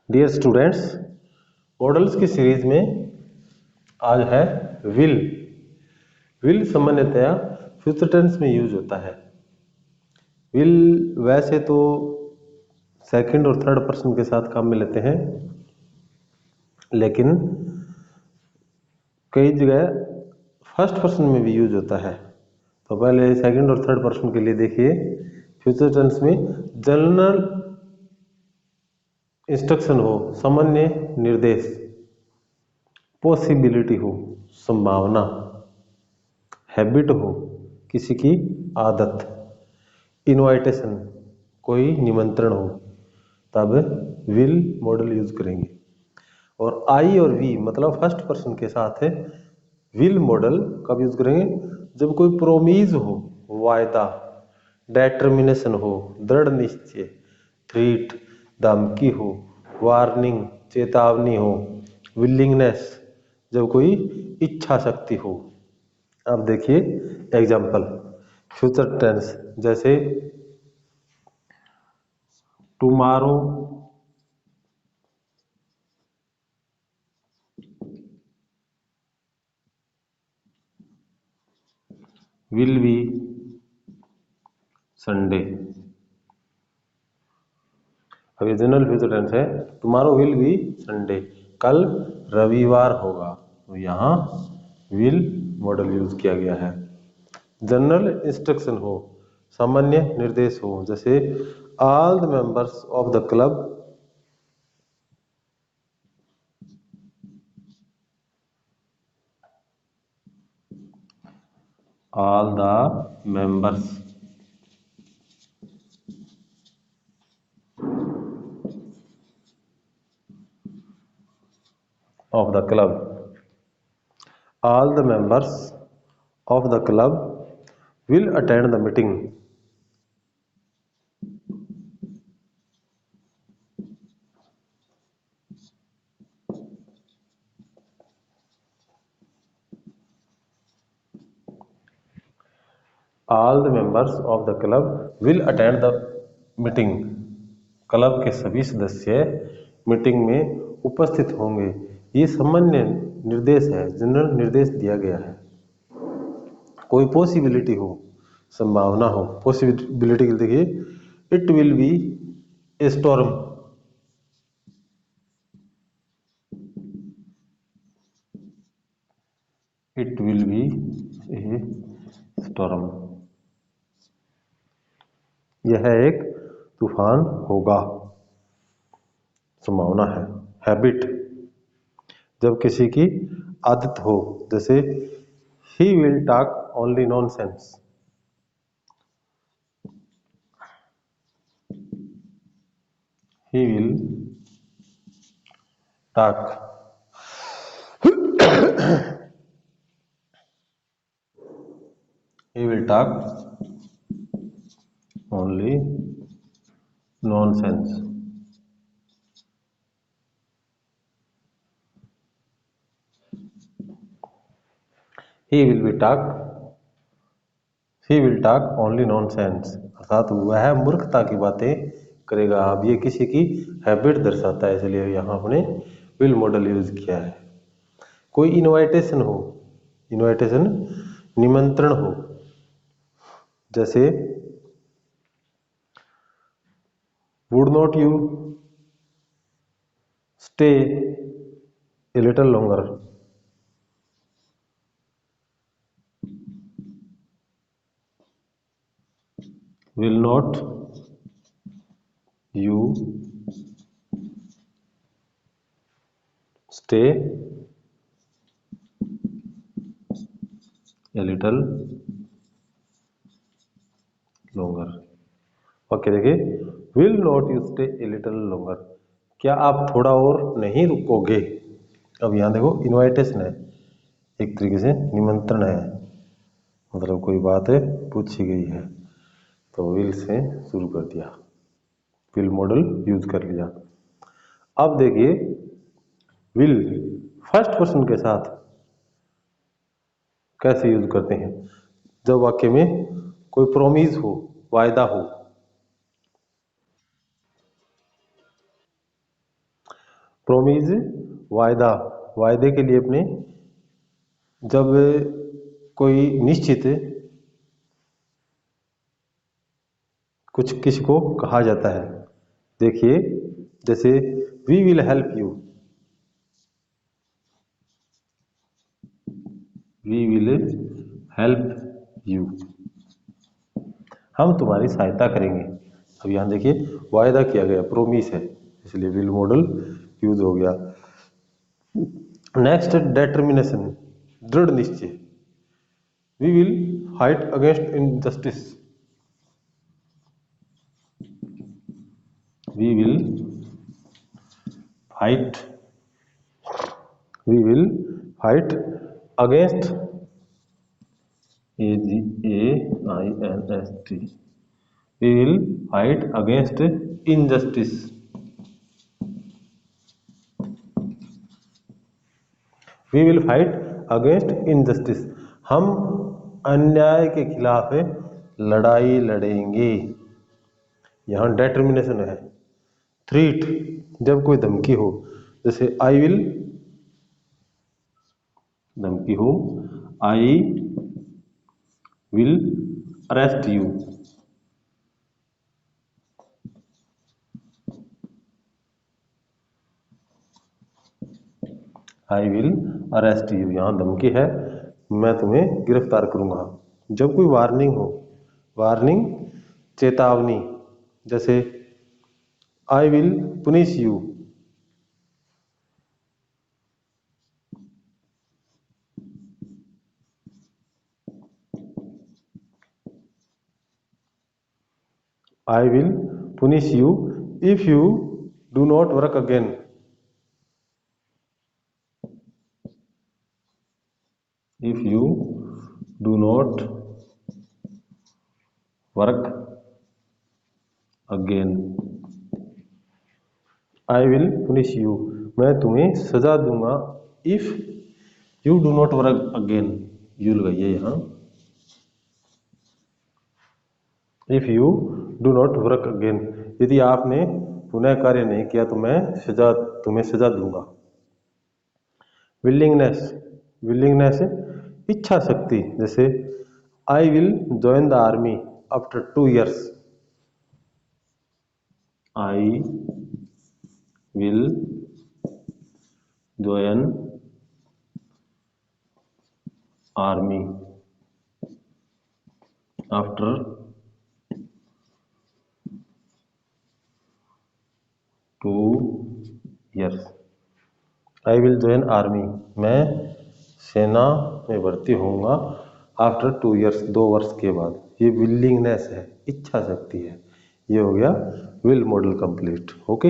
Dear students, models की series में आज है विल। विल सामान्यतया फ्यूचर टेंस में यूज होता है। विल वैसे तो सेकंड और थर्ड पर्सन के साथ काम में लेते हैं, लेकिन कई जगह फर्स्ट पर्सन में भी यूज होता है। तो पहले सेकंड और थर्ड पर्सन के लिए देखिए। फ्यूचर टेंस में जनरल इंस्ट्रक्शन हो, सामान्य निर्देश, पॉसिबिलिटी हो, संभावना, हैबिट हो, किसी की आदत, इनवाइटेशन, कोई निमंत्रण हो, तब विल मॉडल यूज करेंगे। और आई और वी मतलब फर्स्ट पर्सन के साथ है विल मॉडल कब यूज करेंगे? जब कोई प्रोमीज हो, वायदा, डेटर्मिनेशन हो, दृढ़ निश्चय, थ्रीट, धमकी हो, वार्निंग, चेतावनी हो, विलिंगनेस, जब कोई इच्छा शक्ति हो। अब देखिए एग्जाम्पल फ्यूचर टेंस, जैसे टुमारो विल बी संडे। अब ये जनरल फ्यूचर टेंस है। टुमारो विल बी संडे, कल रविवार होगा। तो यहाँ विल मॉडल यूज किया गया है। जनरल इंस्ट्रक्शन हो, सामान्य निर्देश हो, जैसे all the members of the club all the members of the club, all the members of the club will attend the meeting. All the members of the club will attend the meeting. Club के सभी सदस्य meeting में उपस्थित होंगे। ये सामान्य निर्देश है, जनरल निर्देश दिया गया है। कोई पॉसिबिलिटी हो, संभावना हो, पॉसिबिलिटी के लिए देखिए it will be A storm, it will be A storm, यह एक तूफान होगा, संभावना है। हैबिट, जब किसी की आदत हो, जैसे he will talk only nonsense, he will talk he will talk only nonsense. he will talk only nonsense, अर्थात वह मूर्खता की बातें करेगा। अब ये किसी की हैबिट दर्शाता है, इसलिए यहाँ अपने विल मॉडल यूज किया है। कोई इनवाइटेशन हो, इनवाइटेशन निमंत्रण हो, जैसे would not you stay a little longer, will not you stay a little longer। Okay देखिए, will not you stay a little longer, क्या आप थोड़ा और नहीं रुकोगे। अब यहाँ देखो इनवाइटेशन है, एक तरीके से निमंत्रण है, मतलब कोई बात है पूछी गई है, तो विल से शुरू कर दिया, विल मॉडल यूज कर लिया। अब देखिए विल फर्स्ट पर्सन के साथ कैसे यूज करते हैं? जब वाक्य में कोई प्रोमिस हो, वायदा हो, प्रोमिज वायदा, वायदे के लिए अपने जब कोई निश्चित कुछ किसी को कहा जाता है। देखिए जैसे we will help you, we will help you, हम तुम्हारी सहायता करेंगे। अब यहाँ देखिए वायदा किया गया, प्रोमिस है, इसलिए विल मॉडल यूज हो गया। नेक्स्ट डिटर्मिनेशन, दृढ़ निश्चय, we will fight against injustice, we will fight, we will fight against AGAINST, we will fight against injustice, we will fight against injustice, हम अन्याय के खिलाफ लड़ाई लड़ेंगे। यहाँ डिटर्मिनेशन है। थ्रीट, जब कोई धमकी हो, जैसे आई विल, धमकी हो I will arrest you, I will arrest you, यहाँ धमकी है, मैं तुम्हें गिरफ्तार करूंगा। जब कोई वार्निंग हो, वार्निंग चेतावनी, जैसे I will punish you, I will punish you if you do not work again, if you do not work again, I will punish you, मैं तुम्हें सजा दूंगा, if you do not work again, you लगाइए यहाँ, if you do not work again, यदि आपने पुनः कार्य नहीं किया तो मैं तुम्हें सजा दूंगा। विलिंगनेस, विलिंगनेस इच्छा शक्ति, जैसे I will join the army after 2 years, I will join army after 2 years, I will join army, मैं सेना में भर्ती होऊंगा आफ्टर 2 years, 2 वर्ष के बाद। ये विलिंगनेस है, इच्छा शक्ति है। ये हो गया विल मॉडल कंप्लीट। ओके।